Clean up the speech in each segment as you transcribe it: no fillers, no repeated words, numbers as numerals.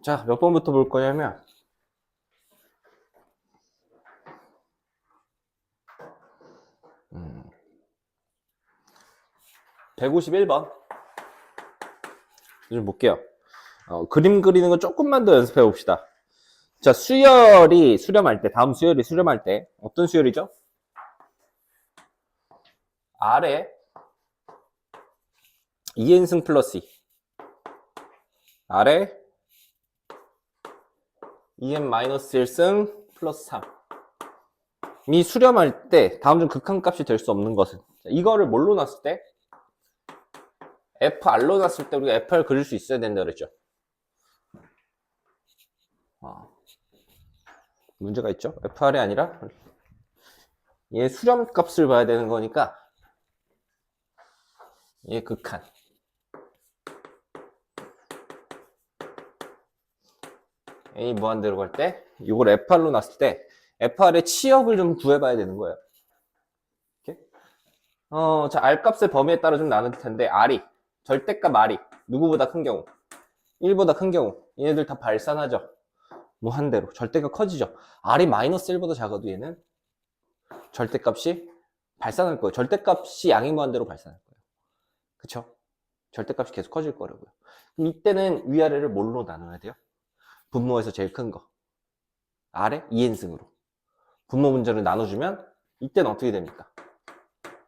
자, 몇 번부터 볼 거냐면 151번 좀 볼게요. 그림 그리는 거 조금만 더 연습해 봅시다. 자, 수렴할 때, 다음 수열이 수렴할 때 어떤 수열이죠? R에 2n승 플러스 2 R에 2n 마이너스 1승 플러스 3 이 수렴할 때 다음 중 극한값이 될 수 없는 것은, 자, 이거를 뭘로 놨을 때? FR로 놨을 때 우리가 FR 그릴 수 있어야 된다 그랬죠. 문제가 있죠. FR이 아니라 얘 수렴값을 봐야 되는 거니까 얘 극한. A 무한대로 갈 때 이걸 FR로 놨을 때 FR의 치역을 좀 구해봐야 되는 거예요. 이렇게? 자, R값의 범위에 따라 좀 나눌 텐데 R이 절대값 R이 누구보다 큰 경우 1보다 큰 경우 얘네들 다 발산하죠. 무한대로 절대값 커지죠. R이 마이너스 1보다 작아도 얘는 절대값이 발산할 거예요. 절대값이 양의 무한대로 발산할 거예요. 그쵸? 절대값이 계속 커질 거라고요. 그럼 이때는 위아래를 뭘로 나눠야 돼요? 분모에서 제일 큰 거 R에 2n승으로 분모 문제를 나눠주면 이때는 어떻게 됩니까?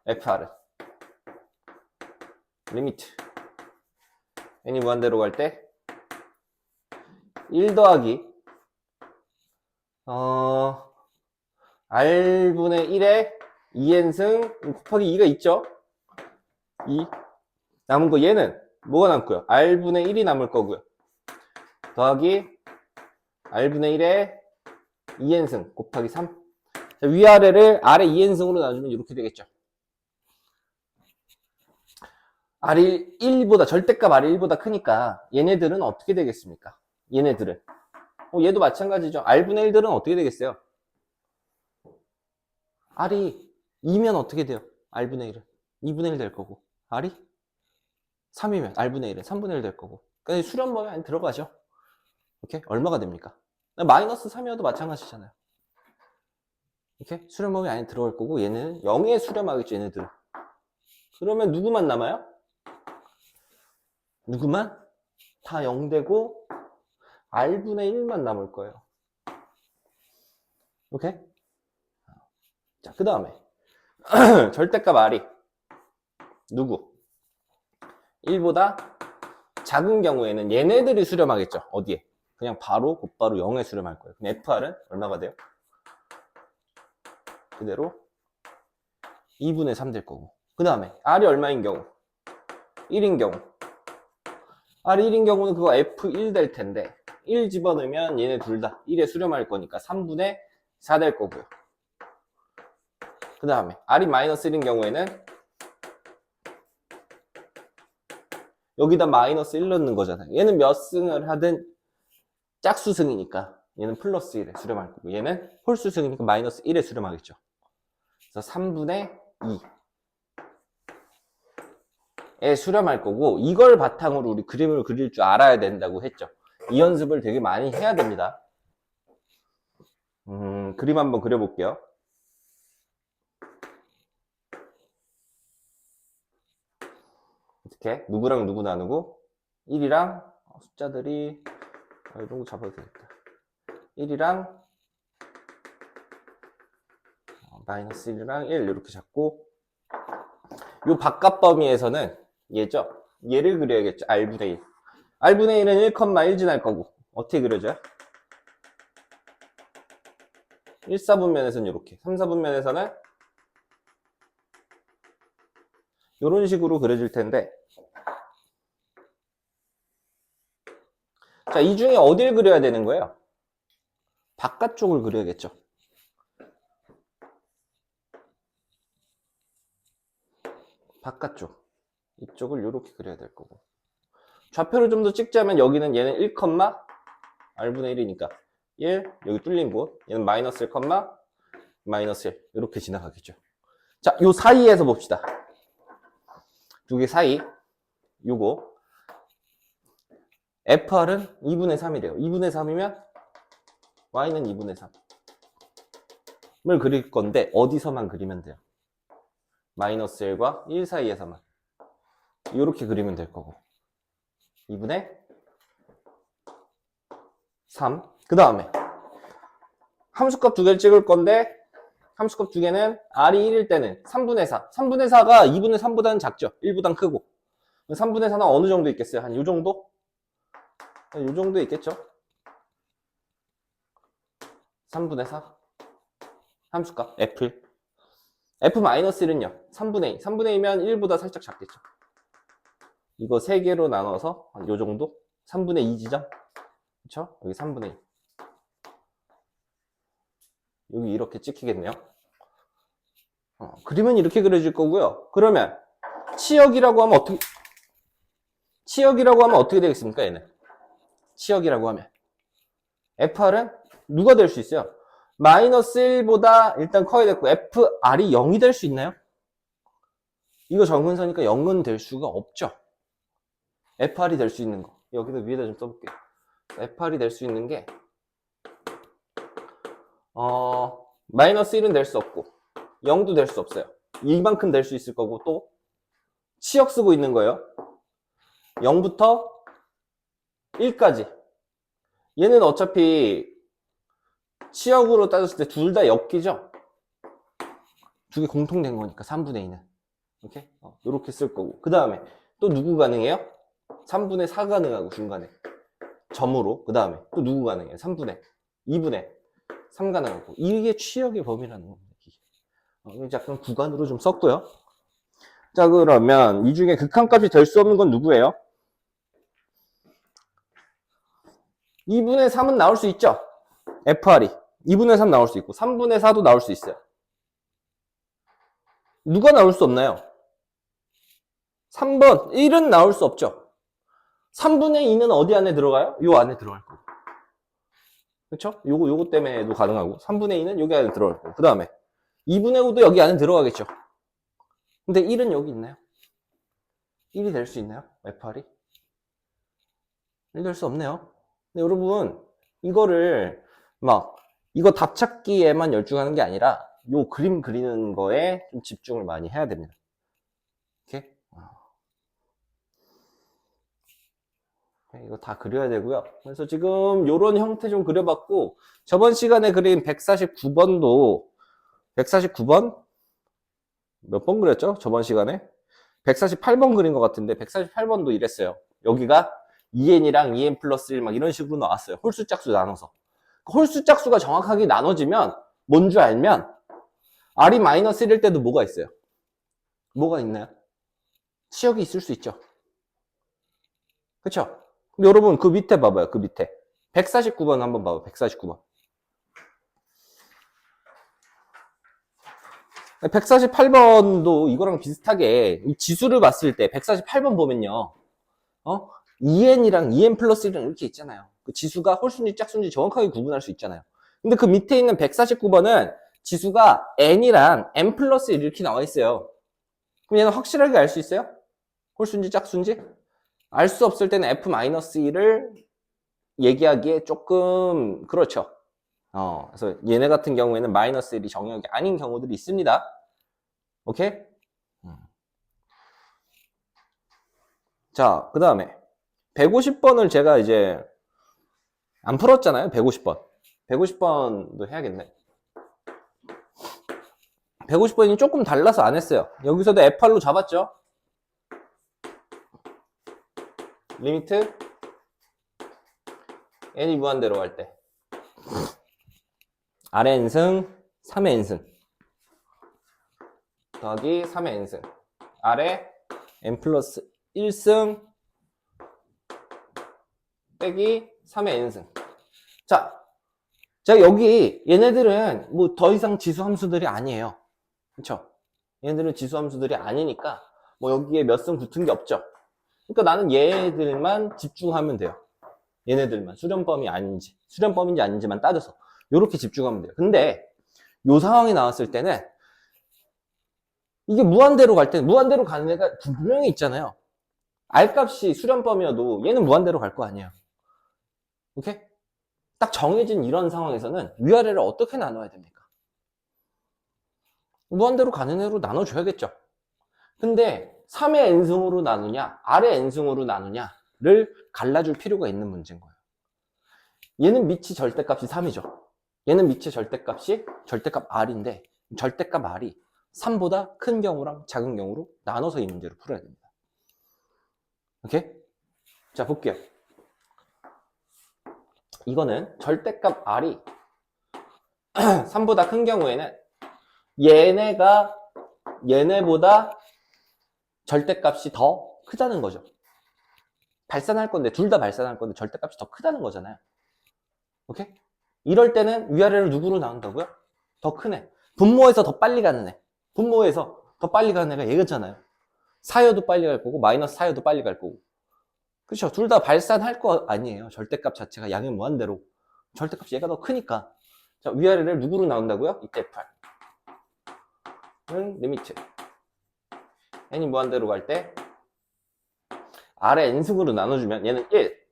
FR은 리미트 n이 무한대로 갈 때 1 더하기 R분의 1에 2n승 곱하기 2가 있죠? 2 남은 거 얘는 뭐가 남고요? R분의 1이 남을 거고요. 더하기 R분의 1에 2n승 곱하기 3. 자, 위아래를 R의 2n승으로 나누면 이렇게 되겠죠. R이 1보다, 절대값 R이 1보다 크니까 얘네들은 어떻게 되겠습니까? 얘네들은. 얘도 마찬가지죠. R분의 1들은 어떻게 되겠어요? R이 2면 어떻게 돼요? R분의 1은 2분의 1 될 거고, R이 3이면 R분의 1은 3분의 1 될 거고. 그러니까 수렴 범위 안에 들어가죠. 이렇게 얼마가 됩니까? 마이너스 3이어도 마찬가지잖아요. 이렇게 수렴 범위 안에 들어갈 거고, 얘는 0에 수렴하겠죠, 얘네들은. 그러면 누구만 남아요? 누구만? 다 0 되고 R분의 1만 남을 거예요. 오케이? 자, 그 다음에 절대값 R이 누구? 1보다 작은 경우에는 얘네들이 수렴하겠죠. 어디에? 그냥 바로 곧바로 0에 수렴할 거예요. 그럼 FR은 얼마가 돼요? 그대로 2분의 3 될 거고. 그 다음에 R이 얼마인 경우? 1인 경우. R이 1인 경우는 그거 F1 될 텐데 1 집어넣으면 얘네 둘 다 1에 수렴할 거니까 3분의 4 될 거고요. 그 다음에 R이 마이너스 1인 경우에는 여기다 마이너스 1 넣는 거잖아요. 얘는 몇 승을 하든 짝수승이니까 얘는 플러스 1에 수렴할 거고, 얘는 홀수승이니까 마이너스 1에 수렴하겠죠. 그래서 3분의 2에 수렴할 거고, 이걸 바탕으로 우리 그림을 그릴 줄 알아야 된다고 했죠. 이 연습을 되게 많이 해야 됩니다. 그림 한번 그려볼게요. 어떻게? 누구랑 누구 나누고 1이랑 숫자들이 이런 거 잡아도 되겠다. 1이랑 마이너스 1이랑 1 이렇게 잡고, 요 바깥 범위에서는 얘죠. 얘를 그려야겠죠. R분의 1. R분의 1은 1,1 지날 거고, 어떻게 그려져요? 1, 4분면에서는 이렇게, 3, 4분면에서는 이런 식으로 그려질 텐데, 자, 이 중에 어딜 그려야 되는 거예요? 바깥쪽을 그려야겠죠. 바깥쪽. 이쪽을 이렇게 그려야 될 거고. 좌표를 좀 더 찍자면 여기는 얘는 1, R분의 1이니까 1, 여기 뚫린 곳. 얘는 마이너스 1, 마이너스 1. 이렇게 지나가겠죠. 자, 요 사이에서 봅시다. 두 개 사이. 요거. FR은 2분의 3이래요. 2분의 3이면 Y는 2분의 3을 그릴 건데 어디서만 그리면 돼요? 마이너스 1과 1 사이에서만. 이렇게 그리면 될 거고. 2분의 3. 그 다음에 함수값 두 개를 찍을 건데 함수값 두 개는 R이 1일 때는 3분의 4. 3분의 4가 2분의 3보다는 작죠. 1보단 크고. 3분의 4는 어느 정도 있겠어요? 한 요 정도? 요 정도 있겠죠? 3분의 4. 함수값 F1. F-1은요. 3분의 2. 3분의 2면 1보다 살짝 작겠죠. 이거 3개로 나눠서 한 요 정도? 3분의 2 지점? 그쵸? 여기 3분의 2. 여기 이렇게 찍히겠네요. 그리면 이렇게 그려질 거고요. 그러면 치역이라고 하면 어떻게 되겠습니까? 얘는 치역이라고 하면 FR은 누가 될 수 있어요? 마이너스 1보다 일단 커야 됐고 FR이 0이 될 수 있나요? 이거 정근서니까 0은 될 수가 없죠. FR이 될 수 있는 거 여기다 위에다 좀 써볼게요. FR이 될 수 있는 게 마이너스 1은 될 수 없고 0도 될 수 없어요. 이만큼 될 수 있을 거고 또 치역 쓰고 있는 거예요. 0부터 1까지. 얘는 어차피 치역으로 따졌을 때 둘 다 엮이죠? 두 개 공통된 거니까 3분의 2는. 이렇게? 이렇게 쓸 거고. 그 다음에 또 누구 가능해요? 3분의 4 가능하고 중간에. 점으로. 그 다음에 또 누구 가능해요? 3분의 2분의 3 가능하고. 이게 치역의 범위라는 겁니다. 약간 구간으로 좀 썼고요. 자, 그러면 이 중에 극한값이 될 수 없는 건 누구예요? 2분의 3은 나올 수 있죠? FR이 2분의 3 나올 수 있고 3분의 4도 나올 수 있어요. 누가 나올 수 없나요? 3번 1은 나올 수 없죠. 3분의 2는 어디 안에 들어가요? 요 안에 들어갈 거고. 그렇죠? 요거 때문에도 가능하고 3분의 2는 여기 안에 들어갈 거고. 그 다음에 2분의 5도 여기 안에 들어가겠죠. 근데 1은 여기 있나요? 1이 될 수 있나요? FR이? 1 될 수 없네요. 근데 여러분 이거를 이거 답 찾기에만 열중하는 게 아니라 요 그림 그리는 거에 좀 집중을 많이 해야 됩니다. 이렇게 이거 다 그려야 되고요. 그래서 지금 요런 형태 좀 그려봤고 저번 시간에 그린 149번도 149번 몇 번 그렸죠? 저번 시간에 148번 그린 것 같은데 148번도 이랬어요. 여기가 2n이랑 2n 플러스 1 막 이런 식으로 나왔어요. 홀수 짝수 나눠서. 홀수 짝수가 정확하게 나눠지면 뭔 줄 알면 R이 마이너스 1일 때도 뭐가 있어요? 뭐가 있나요? 치역이 있을 수 있죠. 그쵸? 근데 여러분 그 밑에 봐봐요. 그 밑에 149번 한번 봐봐요. 149번 148번도 이거랑 비슷하게 이 지수를 봤을 때 148번 보면요 2n이랑 2n 플러스 1이랑 이렇게 있잖아요. 그 지수가 홀수인지 짝수인지 정확하게 구분할 수 있잖아요. 근데 그 밑에 있는 149번은 지수가 n이랑 n 플러스 1 이렇게 나와 있어요. 그럼 얘는 확실하게 알 수 있어요? 홀수인지 짝수인지? 알 수 없을 때는 f-1을 얘기하기에 조금 그렇죠. 그래서 얘네 같은 경우에는 마이너스 1이 정역이 아닌 경우들이 있습니다. 오케이? 자, 그 다음에 150번을 제가 이제 안 풀었잖아요. 150번. 150번도 해야겠네. 150번이 조금 달라서 안 했어요. 여기서도 F8로 잡았죠? 리미트 n이 무한대로 갈 때 R의 n승 3의 n승 더하기 3의 n승 R의 n 플러스 1승 빼기 3의 n승. 자, 여기 얘네들은 뭐 더 이상 지수 함수들이 아니에요. 그쵸? 얘네들은 지수 함수들이 아니니까 뭐 여기에 몇 승 붙은 게 없죠. 그러니까 나는 얘들만 집중하면 돼요. 얘네들만 수렴범위 아닌지 수렴범위인지 아닌지만 따져서 요렇게 집중하면 돼요. 근데 요 상황이 나왔을 때는 이게 무한대로 갈 때는 무한대로 가는 애가 분명히 있잖아요. R값이 수렴범위여도 얘는 무한대로 갈 거 아니에요. 오케이? 딱 정해진 이런 상황에서는 위아래를 어떻게 나눠야 됩니까? 무한대로 가는 애로 나눠줘야겠죠. 근데 3의 n승으로 나누냐, R의 n승으로 나누냐를 갈라줄 필요가 있는 문제인 거예요. 얘는 밑이 절대값이 3이죠. 얘는 밑의 절대값 R인데 절대값 R이 3보다 큰 경우랑 작은 경우로 나눠서 이 문제를 풀어야 됩니다. 오케이? 자, 볼게요. 이거는 절대값 R이 3보다 큰 경우에는 얘네보다 절대값이 더 크다는 거죠. 발산할 건데, 둘 다 발산할 건데 절대값이 더 크다는 거잖아요. 오케이? 이럴 때는 위아래를 누구로 나눈다고요? 더 큰 애. 분모에서 더 빨리 가는 애. 분모에서 더 빨리 가는 애가 얘였잖아요. 사여도 빨리 갈 거고 마이너스 사여도 빨리 갈 거고. 그렇죠? 둘 다 발산할 거 아니에요. 절대값 자체가 양의 무한대로. 절대값이 얘가 더 크니까. 자, 위아래를 누구로 나눈다고요? 이때 F는 리미트 n이 무한대로 갈 때 R의 n승으로 나눠주면 얘는 1,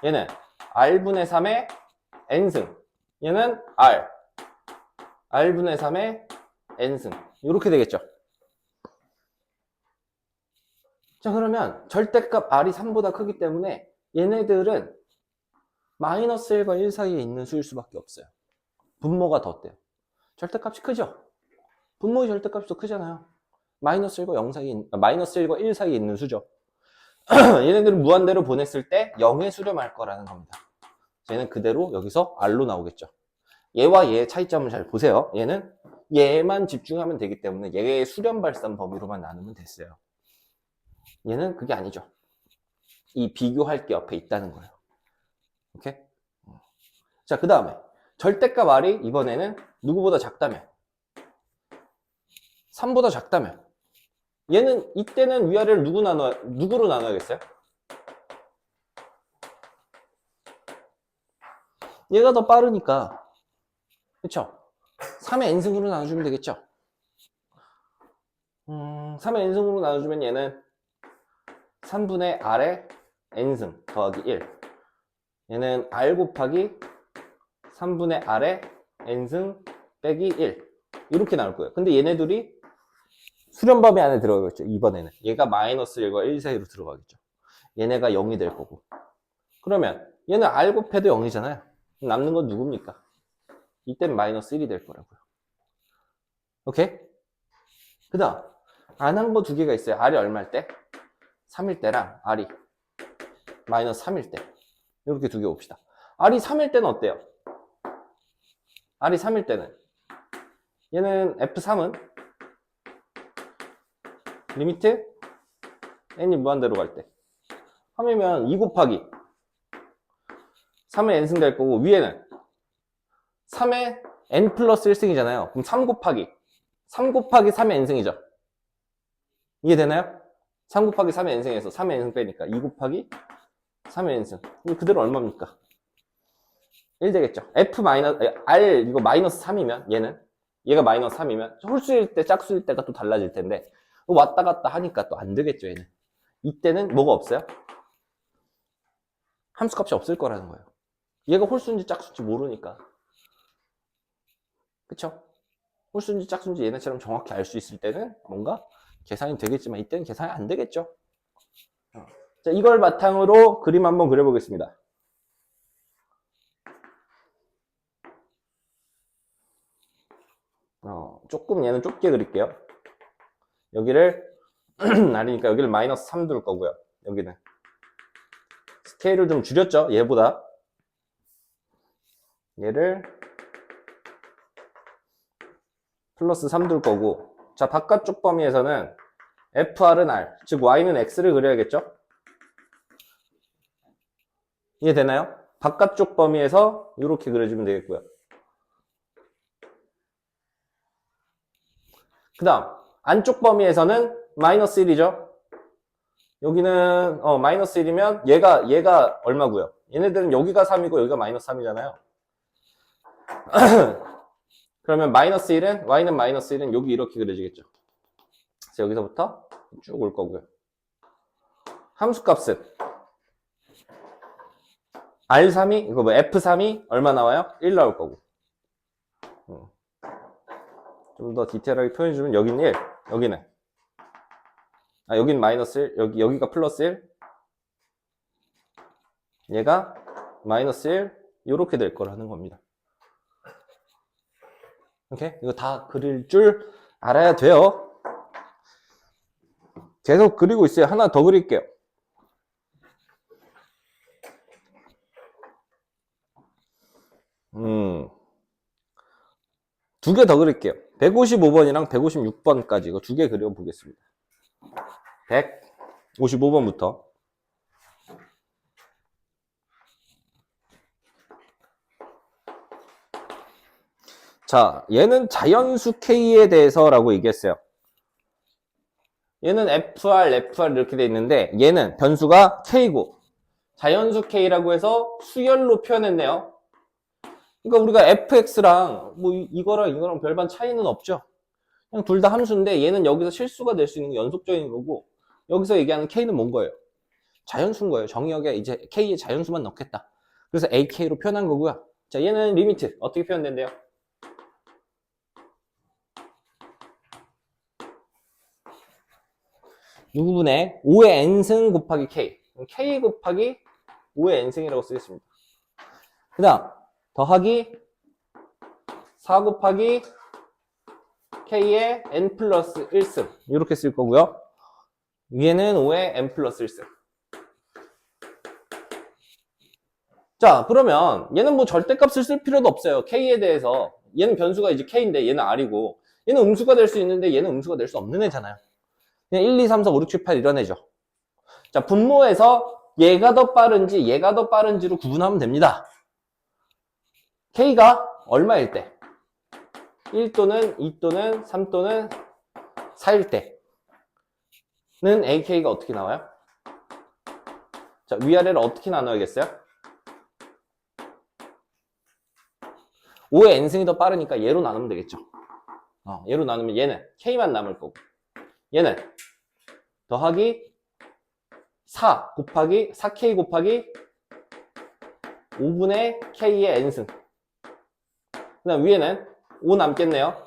얘는 R분의 3의 n승, 얘는 R분의 3의 n승. 이렇게 되겠죠. 자, 그러면 절대값 R이 3보다 크기 때문에 얘네들은 마이너스 1과 1 사이에 있는 수일 수밖에 없어요. 분모가 더 어때요? 절대값이 크죠? 분모의 절대값이 더 크잖아요. 마이너스 1과 0 사이에, 마이너스 1과 1 사이에 있는 수죠. 얘네들은 무한대로 보냈을 때 0에 수렴할 거라는 겁니다. 얘는 그대로 여기서 R로 나오겠죠. 얘와 얘의 차이점을 잘 보세요. 얘는 얘만 집중하면 되기 때문에 얘의 수렴 발산 범위로만 나누면 됐어요. 얘는 그게 아니죠. 이 비교할 게 옆에 있다는 거예요. 오케이? 자, 그 다음에 절대값 R이 이번에는 누구보다 작다면 3보다 작다면 얘는 이때는 위아래를 누구로 나눠야겠어요? 얘가 더 빠르니까 그쵸? 3의 n승으로 나눠주면 되겠죠? 3의 n승으로 나눠주면 얘는 3분의 R의 n승 더하기 1 얘는 R 곱하기 3분의 R의 n승 빼기 1 이렇게 나올 거예요. 근데 얘네들이 수렴 범위 안에 들어가겠죠. 이번에는 얘가 마이너스 1과 1 사이로 들어가겠죠. 얘네가 0이 될 거고. 그러면 얘는 R 곱해도 0이잖아요. 남는 건 누굽니까? 이때는 마이너스 1이 될 거라고요. 오케이? 그 다음 안 한 거 두 개가 있어요. R이 얼마일 때? 3일 때랑 R이 마이너스 3일 때 이렇게 두 개 봅시다. R이 3일 때는 어때요? R이 3일 때는 얘는 F3은 리미트 n이 무한대로 갈 때 3이면 2 곱하기 3의 n승 될 거고 위에는 3의 n 플러스 1승이잖아요. 그럼 3 곱하기 3의 n승이죠. 이해되나요? 3 곱하기 3의 n승에서 3의 n승 빼니까 2 곱하기 3의 n승. 그대로 얼마입니까? 1 되겠죠. R 이거 마이너스 3이면 얘가 마이너스 3이면 홀수일 때 짝수일 때가 또 달라질 텐데 왔다 갔다 하니까 또 안 되겠죠. 얘는 이때는 뭐가 없어요? 함수값이 없을 거라는 거예요. 얘가 홀수인지 짝수인지 모르니까. 그쵸? 홀수인지 짝수인지 얘네처럼 정확히 알 수 있을 때는 뭔가 계산이 되겠지만 이때는 계산이 안 되겠죠. 자, 이걸 바탕으로 그림 한번 그려보겠습니다. 조금 얘는 좁게 그릴게요. 여기를 R이니까 여기를 마이너스 3 둘 거고요. 여기는 스케일을 좀 줄였죠. 얘보다 얘를 플러스 3 둘 거고 자 바깥쪽 범위에서는 FR은 R 즉 Y는 X를 그려야겠죠. 이해되나요? 바깥쪽 범위에서 이렇게 그려주면 되겠고요. 그 다음 안쪽 범위에서는 마이너스 1이죠. 여기는 마이너스 1이면 얘가 얼마고요? 얘네들은 여기가 3이고 여기가 마이너스 3이잖아요. 그러면 마이너스 1은 Y는 마이너스 1은 여기 이렇게 그려지겠죠. 그래서 여기서부터 쭉 올 거고요. 함수값은 R3이, 이거 뭐 F3이 얼마 나와요? 1 나올 거고. 좀 더 디테일하게 표현해주면 여기는 1, 여기는. 여기는 마이너스 1, 여기가 플러스 1. 얘가 마이너스 1, 요렇게 될 거라는 겁니다. 오케이? 이거 다 그릴 줄 알아야 돼요. 계속 그리고 있어요. 하나 더 그릴게요. 두 개 더 그릴게요. 155번이랑 156번까지 이거 두 개 그려보겠습니다. 155번부터. 자, 얘는 자연수 K에 대해서라고 얘기했어요. 얘는 FR 이렇게 돼 있는데 얘는 변수가 K고 자연수 K라고 해서 수열로 표현했네요. 그러니까 우리가 fx랑 뭐 이거랑 별반 차이는 없죠. 그냥 둘 다 함수인데 얘는 여기서 실수가 될 수 있는 게 연속적인 거고 여기서 얘기하는 k는 뭔 거예요? 자연수인 거예요. 정의역에 이제 k의 자연수만 넣겠다. 그래서 ak로 표현한 거고요. 자, 얘는 리미트 어떻게 표현된대요? 누구분의 5의 n승 곱하기 k. k 곱하기 5의 n승이라고 쓰겠습니다. 그 다음 더하기 4 곱하기 k의 n 플러스 1승 이렇게 쓸 거고요. 위에는 5의 n 플러스 1승. 자, 그러면 얘는 뭐 절대값을 쓸 필요도 없어요. k에 대해서. 얘는 변수가 이제 k인데 얘는 r이고 얘는 음수가 될 수 있는데 얘는 음수가 될 수 없는 애잖아요. 그냥 1, 2, 3, 4, 5, 6, 7, 8 이런 애죠. 자, 분모에서 얘가 더 빠른지 얘가 더 빠른지로 구분하면 됩니다. k가 얼마일 때? 1 또는 2 또는 3 또는 4일 때는 ak가 어떻게 나와요? 자, 위아래를 어떻게 나눠야겠어요? 5의 n승이 더 빠르니까 얘로 나누면 되겠죠. 얘로 나누면 얘는 k만 남을 거고 얘는 더하기 4 곱하기 4k 곱하기 5분의 k의 n승. 그 다음 위에는 5 남겠네요.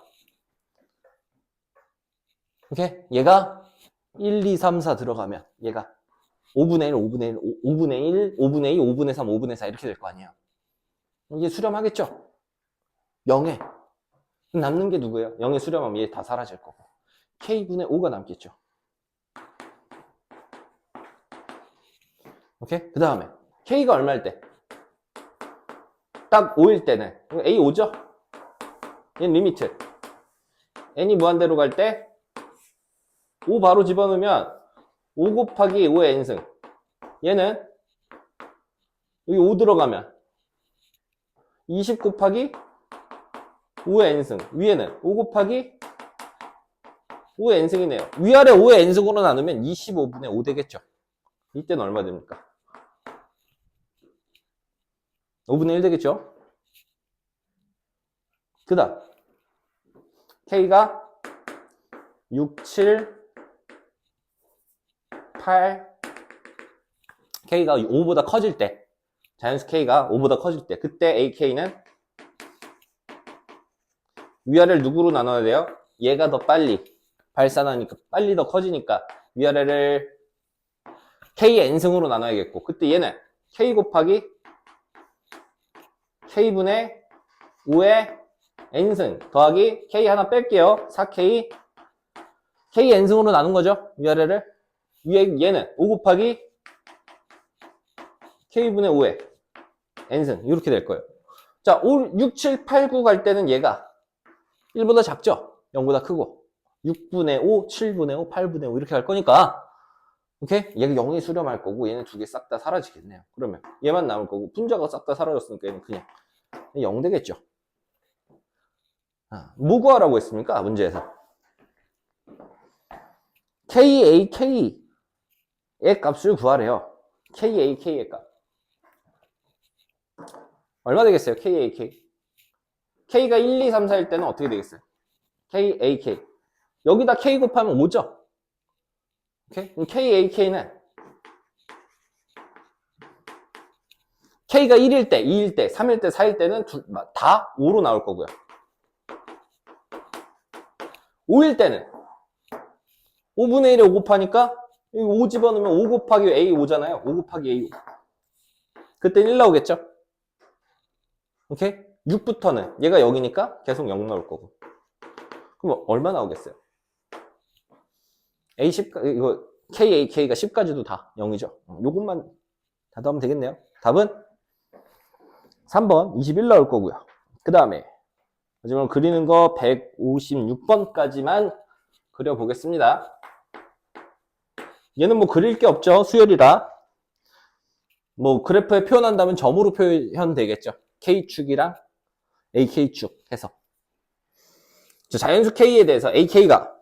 오케이? 얘가 1, 2, 3, 4 들어가면 얘가 5분의 1, 5분의 1, 5분의 1, 5분의 2, 5분의 3, 5분의 4 이렇게 될 거 아니에요. 이게 수렴하겠죠? 0에 남는 게 누구예요? 0에 수렴하면 얘 다 사라질 거고 k분의 5가 남겠죠. 오케이? 그 다음에 k가 얼마일 때? 딱 5일 때는 a 5죠? 얘는 리미트 n이 무한대로 갈 때 5 바로 집어넣으면 5 곱하기 5의 n승. 얘는 여기 5 들어가면 20 곱하기 5의 n승. 위에는 5 곱하기 5의 n승이네요. 위아래 5의 n승으로 나누면 25분의 5 되겠죠. 이때는 얼마 됩니까? 5분의 1 되겠죠? 그 다음 k가 6, 7, 8 k가 5보다 커질 때 자연수 k가 5보다 커질 때 그때 ak는 위아래를 누구로 나눠야 돼요? 얘가 더 빨리 발산하니까 빨리 더 커지니까 위아래를 k의 n승으로 나눠야겠고 그때 얘는 k 곱하기 k분의 5의 n승 더하기 k 하나 뺄게요. 4k k n승으로 나눈 거죠. 위아래를 위에 얘는 5 곱하기 k분의 5의 n승 이렇게 될 거예요. 자, 5, 6, 7, 8, 9 갈 때는 얘가 1보다 작죠? 0보다 크고 6분의 5, 7분의 5, 8분의 5 이렇게 갈 거니까 오케이? 얘가 0에 수렴할 거고 얘는 두 개 싹 다 사라지겠네요. 그러면 얘만 남을 거고 분자가 싹 다 사라졌으니까 얘는 그냥 0 되겠죠. 뭐 구하라고 했습니까? 문제에서 KAK의 값을 구하래요. KAK의 값 얼마 되겠어요? KAK K가 1, 2, 3, 4일 때는 어떻게 되겠어요? KAK 여기다 K 곱하면 5죠? 오케이? 그럼 KAK는 K가 1일 때, 2일 때, 3일 때, 4일 때는 다 5로 나올 거고요. 5일 때는 5분의 1에 5 곱하니까 5 집어넣으면 5 곱하기 A5잖아요. 5 곱하기 A5. 그때 1 나오겠죠? 오케이? 6부터는 얘가 0이니까 계속 0 나올 거고. 그럼 얼마 나오겠어요? A10, 이거 KAK가 10까지도 다 0이죠. 요것만 다 더하면 되겠네요. 답은 3번 21 나올 거고요. 그 다음에 마지막으로 그리는 거 156번까지만 그려보겠습니다. 얘는 뭐 그릴 게 없죠. 수열이라. 뭐 그래프에 표현한다면 점으로 표현되겠죠. K축이랑 AK축 해서. 자연수 K에 대해서 AK가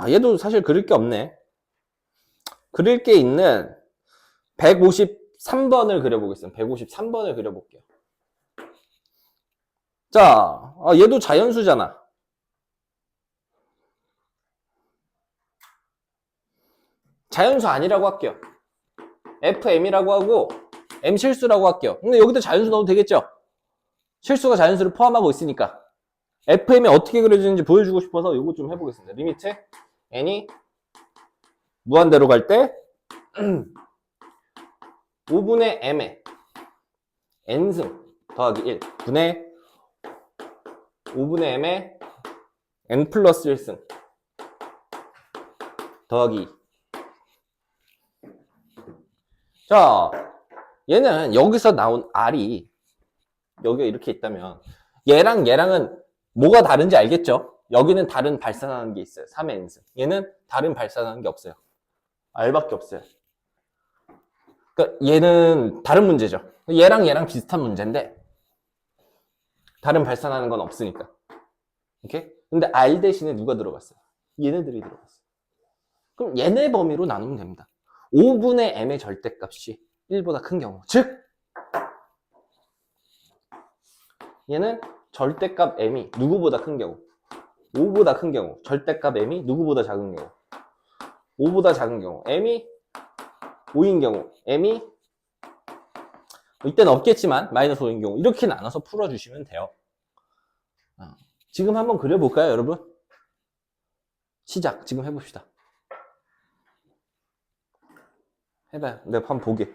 얘도 사실 그릴 게 없네. 그릴 게 있는 153번을 그려보겠습니다. 153번을 그려볼게요. 자, 얘도 자연수잖아. 자연수 아니라고 할게요. FM이라고 하고 M 실수라고 할게요. 근데 여기다 자연수 넣어도 되겠죠? 실수가 자연수를 포함하고 있으니까. FM이 어떻게 그려지는지 보여주고 싶어서 이거 좀 해보겠습니다. 리미트 n이 무한대로 갈 때 5분의 m에 n승 더하기 1 분의 5분의 m에 n 플러스 1승 더하기 2. 자, 얘는 여기서 나온 R이 여기가 이렇게 있다면 얘랑 얘랑은 뭐가 다른지 알겠죠? 여기는 다른 발산하는 게 있어요. 3의 n승. 얘는 다른 발산하는 게 없어요. R밖에 없어요. 그러니까 얘는 다른 문제죠. 얘랑 얘랑 비슷한 문제인데 다른 발산하는 건 없으니까. 오케이? 근데 R 대신에 누가 들어갔어요? 얘네들이 들어갔어요. 그럼 얘네 범위로 나누면 됩니다. 5분의 m의 절대값이 1보다 큰 경우. 즉 얘는 절대값 m이 누구보다 큰 경우. 5보다 큰 경우. 절대값 m이 누구보다 작은 경우. 5보다 작은 경우. m이 5인 경우. m이 이때는 없겠지만 마이너스 5인 경우. 이렇게 나눠서 풀어주시면 돼요. 지금 한번 그려볼까요, 여러분? 시작. 지금 해봅시다. 해봐요. 내가 한번 보게.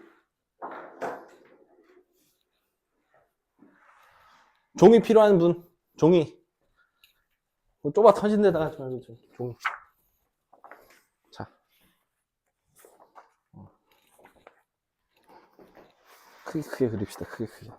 종이 필요한 분? 종이. 좁아 터진 데다가 하지 말고 종이. 자. 크게 그립시다. 크게.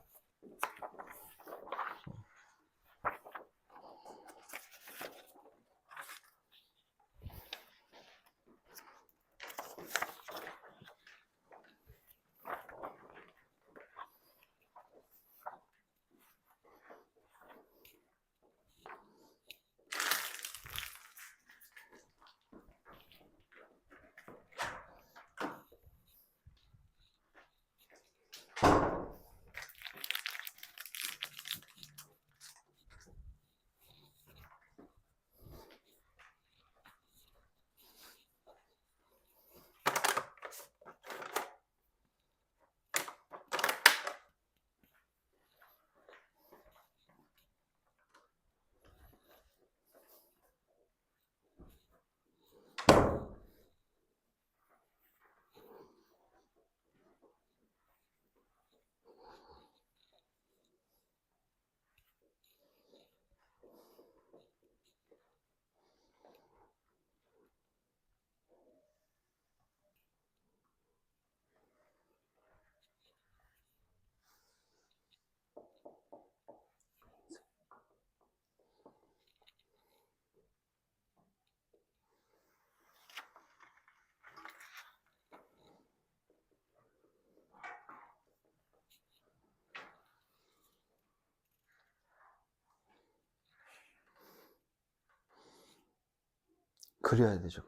그려야 되죠.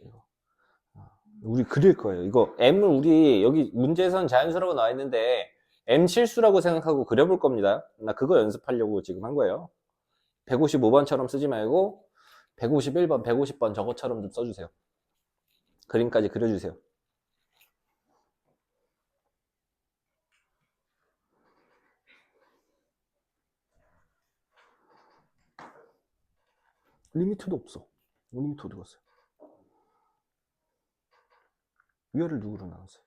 이거. 우리 그릴 거예요. 이거 M을 우리 여기 문제에선 자연수라고 나와 있는데 M 실수라고 생각하고 그려볼 겁니다. 나 그거 연습하려고 지금 한 거예요. 155번처럼 쓰지 말고 151번, 150번 저것처럼 좀 써주세요. 그림까지 그려주세요. 리미트도 없어. 리미트 어디 갔어요? 위아래를 누구로 나눴어요?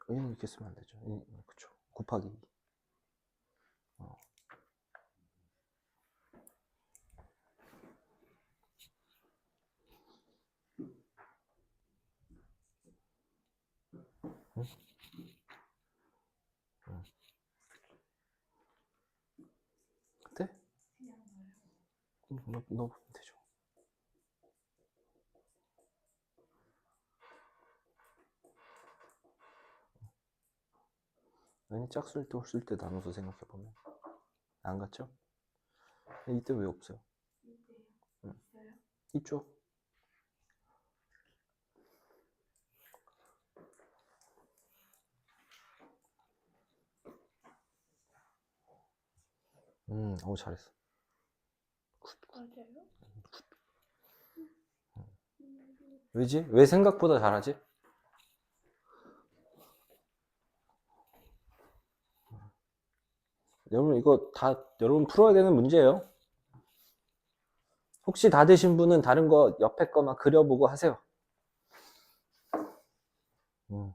얘는 이렇게 쓰면 안 되죠. 그쵸. 곱하기 2. 응? 응. 그때? 넣으면 되죠. 아니, 짝수일 때, 홀수일 때 나눠서 생각해보면 안 같죠? 이때 왜 없어요? 응. 있죠? 잘했어. 맞아요? 왜지? 왜 생각보다 잘하지? 여러분, 이거 다 여러분 풀어야 되는 문제예요. 혹시 다 되신 분은 다른 거 옆에 거만 그려보고 하세요. 음.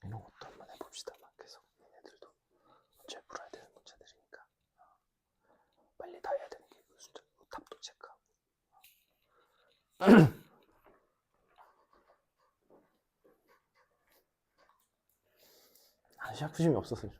이런 것도 한번 해봅시다. 계속 얘네들도 어차피 풀어야 되는 문제들이니까 빨리 다 해야 되는 게 숫자, 답도 체크하고. 샤프심이 없었어요.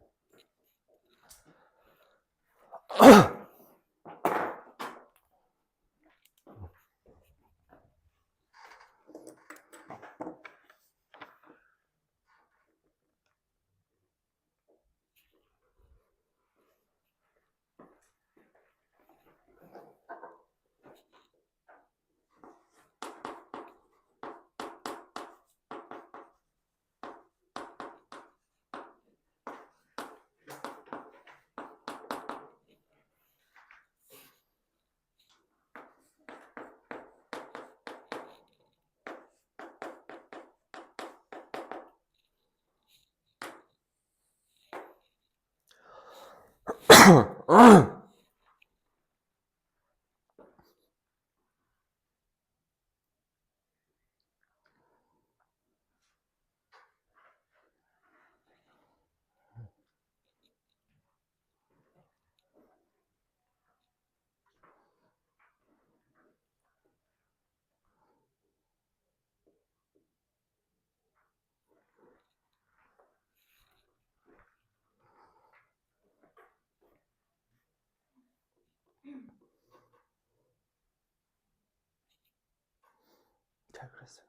잘 그랬어요.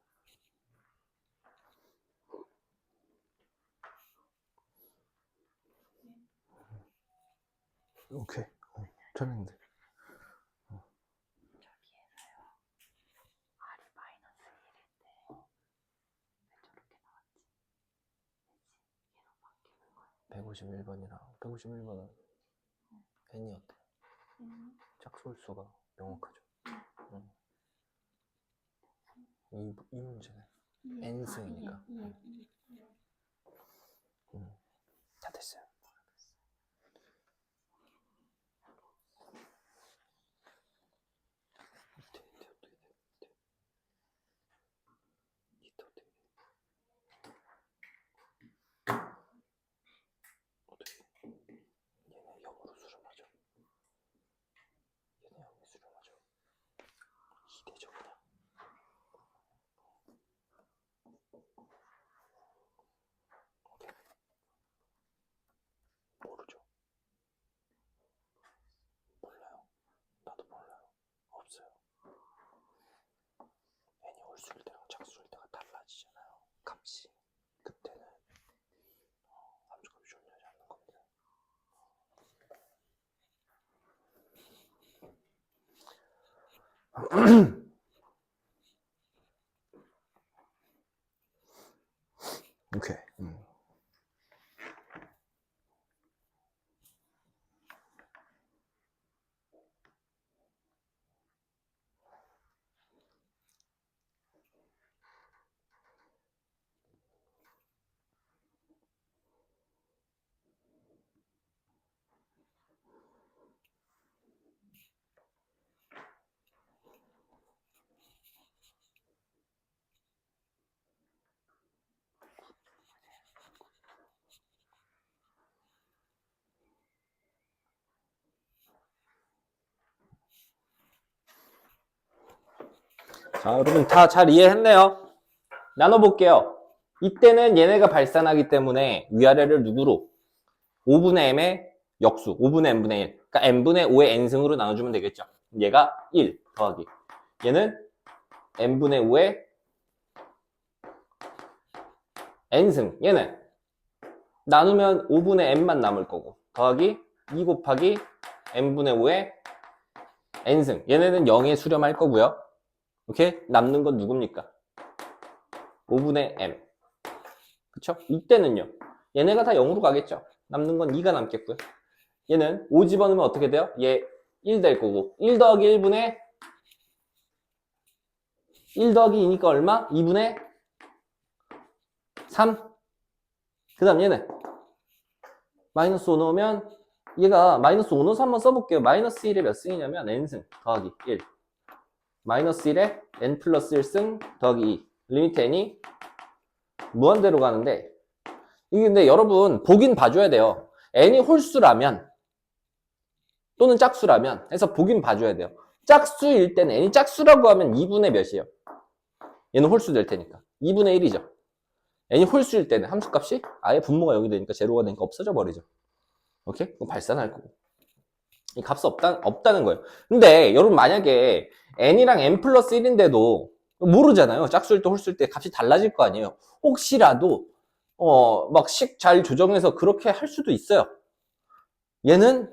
오케이. 잘했는데. 저기에서요. R이 마이너스 1인데 왜 저렇게 나왔지? 왜지? 얘로 바뀌는 거야. 151번이랑 151번은 n이 어때? 짝수홀수가 명확하죠. 이 문제는 n승이니까. 다 됐어요. 얘네 0으로 수렴하죠. 얘네 0이 수렴하죠. 2대죠 그냥. 오케이. 모르죠. 몰라요. 나도 몰라요. 없어요. n이 홀수일 때랑 짝수일 때가 달라지잖아요. 값이. 그때는 함수값이 존재하지 않는 겁니다. 오케이. 자, 여러분 다 잘 이해했네요. 나눠볼게요. 이때는 얘네가 발산하기 때문에 위아래를 누구로? 5분의 m의 역수, 5분의 n분의 1. 그러니까 n분의 5의 n승으로 나눠주면 되겠죠. 얘가 1 더하기. 얘는 n분의 5의 n승. 얘는 나누면 5분의 n만 남을 거고. 더하기 2 곱하기 n분의 5의 n승. 얘네는 0에 수렴할 거고요. 오케이? 남는 건 누굽니까? 5분의 m. 그쵸? 이때는요. 얘네가 다 0으로 가겠죠. 남는 건 2가 남겠고요. 얘는 5 집어넣으면 어떻게 돼요? 얘 1 될 거고. 1 더하기 1분의 1 더하기 2니까 얼마? 2분의 3. 그 다음 얘는 마이너스 5 넣으면 얘가 마이너스 5 넣어서 한번 써볼게요. 마이너스 1에 몇 승이냐면 n승 더하기 1. 마이너스 1에 n 플러스 1승 더하기 2. 리미트 n이 무한대로 가는데 이게 근데 여러분 보긴 봐줘야 돼요. n이 홀수라면 또는 짝수라면 해서 보긴 봐줘야 돼요. 짝수일 때는 n이 짝수라고 하면 2분의 몇이에요? 얘는 홀수 될 테니까 2분의 1이죠. n이 홀수일 때는 함수값이 아예 분모가 0이 되니까 제로가 되니까 없어져 버리죠. 오케이? 그럼 발산할 거고. 이 값이 없다는 거예요. 근데 여러분 만약에 n이랑 n 플러스 1인데도 모르잖아요. 짝수일 때 홀수일 때 값이 달라질 거 아니에요. 혹시라도 막 식 잘 조정해서 그렇게 할 수도 있어요. 얘는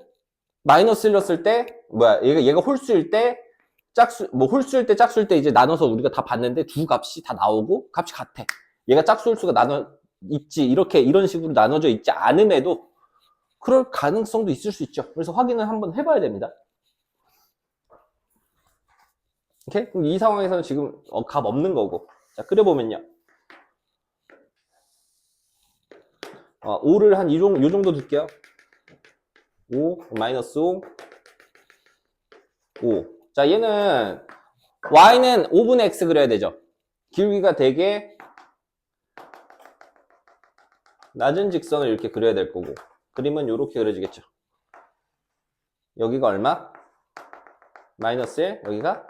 마이너스 1 넣었을 때 얘가 홀수일 때 홀수일 때 짝수일 때 이제 나눠서 우리가 다 봤는데 두 값이 다 나오고 값이 같아. 얘가 짝수 홀수가 나눠 있지 이런 식으로 나눠져 있지 않음에도 그럴 가능성도 있을 수 있죠. 그래서 확인을 한번 해봐야 됩니다. 오케이? 그럼 이 상황에서는 지금 값 없는 거고. 자, 끓여보면요. 5를 한 요 정도 둘게요. 5, 마이너스 5, 5. 자, 얘는 y는 5분의 x 그려야 되죠. 기울기가 되게 낮은 직선을 이렇게 그려야 될 거고. 그림은 이렇게 그려지겠죠. 여기가 얼마? 마이너스 1, 여기가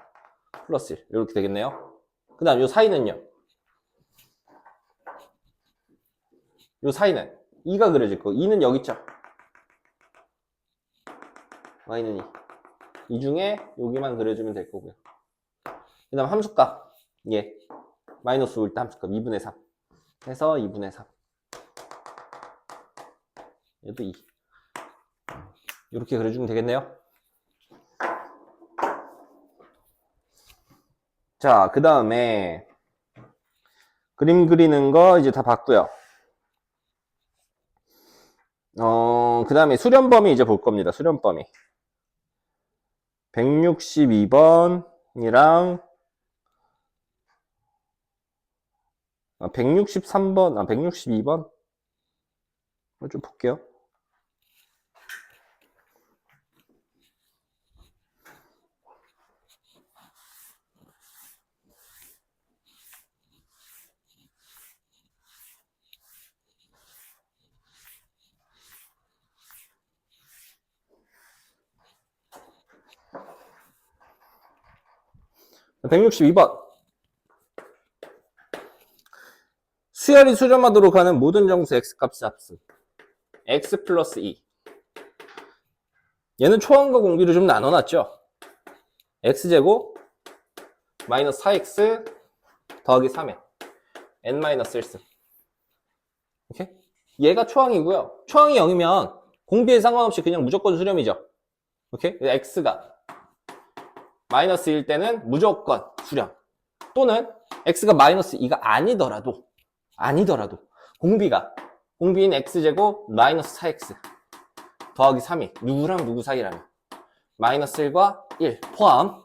플러스 1. 이렇게 되겠네요. 그 다음 요 사이는요. 요 사이는 2가 그려질 거고 2는 여기 있죠. y는 2. 이 중에 여기만 그려주면 될 거고요. 그 다음 함수값. 예. 마이너스 5일 때 함수값 2분의 3. 해서 2분의 3. 얘도 2. 이렇게 그려주면 되겠네요. 자, 그 다음에 그림 그리는 거 이제 다 봤고요. 그 다음에 수렴 범위 이제 볼 겁니다. 수렴 범위. 162번이랑 163번, 162번? 좀 볼게요. 자, 162번. 수열이 수렴하도록 하는 모든 정수 x값의 합수. x 플러스 2. 얘는 초항과 공비를 좀 나눠놨죠. x제곱 마이너스 4x 더하기 3에 n 마이너스 1승. 오케이? 얘가 초항이고요. 초항이 0이면 공비에 상관없이 그냥 무조건 수렴이죠. 오케이? x가 마이너스 1 때는 무조건 수렴. 또는 x가 마이너스 2가 아니더라도 공비인 x제곱 마이너스 4x 더하기 3이 누구랑 누구 사이라면 마이너스 1과 1 포함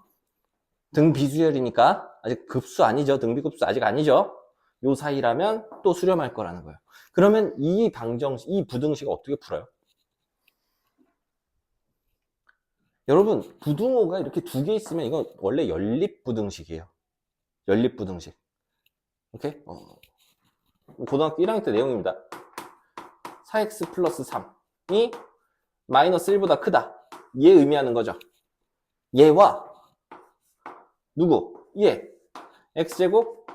등 비수열이니까 아직 급수 아니죠. 등비급수 아직 아니죠. 요 사이라면 또 수렴할 거라는 거예요. 그러면 이 부등식을 어떻게 풀어요? 여러분, 부등호가 이렇게 두 개 있으면 이건 원래 연립부등식이에요. 연립부등식. 오케이? 고등학교 1학년 때 내용입니다. 4x 플러스 3이 마이너스 1보다 크다. 얘 의미하는 거죠. 얘와 누구? 얘. x제곱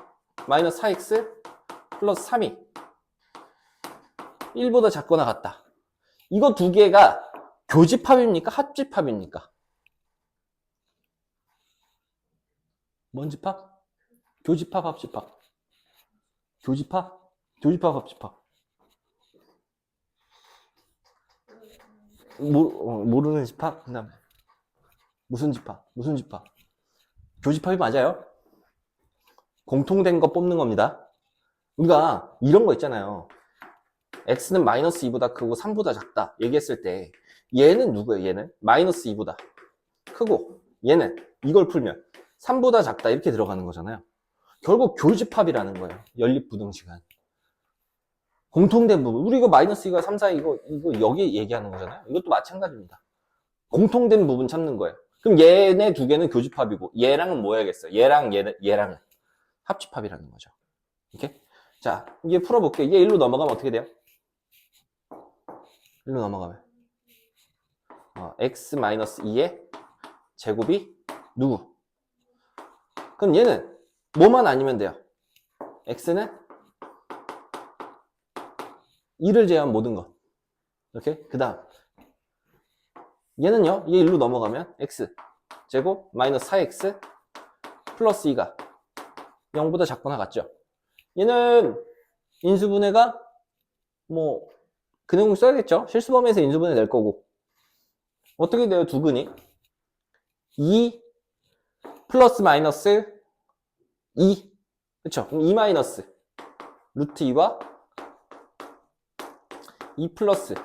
마이너스 4x 플러스 3이 1보다 작거나 같다. 이거 두 개가 교집합입니까? 합집합입니까? 뭔 집합? 교집합, 합집합. 교집합? 교집합, 합집합. 모르는 집합? 그 다음에 무슨 집합? 무슨 집합? 교집합이 맞아요. 공통된 거 뽑는 겁니다. 우리가 이런 거 있잖아요. x는 마이너스 2보다 크고 3보다 작다 얘기했을 때 얘는 누구예요? 얘는 마이너스 2보다 크고 얘는 이걸 풀면 3보다 작다 이렇게 들어가는 거잖아요. 결국 교집합이라는 거예요. 연립부등식은. 공통된 부분. 우리 이거 마이너스 2가 3, 4 이거 여기 얘기하는 거잖아요. 이것도 마찬가지입니다. 공통된 부분 찾는 거예요. 그럼 얘네 두 개는 교집합이고 얘랑은 뭐 해야겠어요? 얘랑은 합집합이라는 거죠. 이렇게? 자, 이게 풀어볼게요. 얘 1로 넘어가면 어떻게 돼요? 1로 넘어가면 x-2의 제곱이 누구? 그럼 얘는 뭐만 아니면 돼요? x는 2를 제외한 모든 것. 이렇게? 그 다음 얘는요, 얘 1로 넘어가면 x 제곱 마이너스 4x 플러스 2가 0보다 작거나 같죠? 얘는 인수분해가 뭐 그 내용 써야겠죠? 실수범위에서 인수분해 낼 거고 어떻게 돼요? 두 근이 2 플러스 마이너스 2 그쵸? 그럼 2 마이너스 루트 2와 2 플러스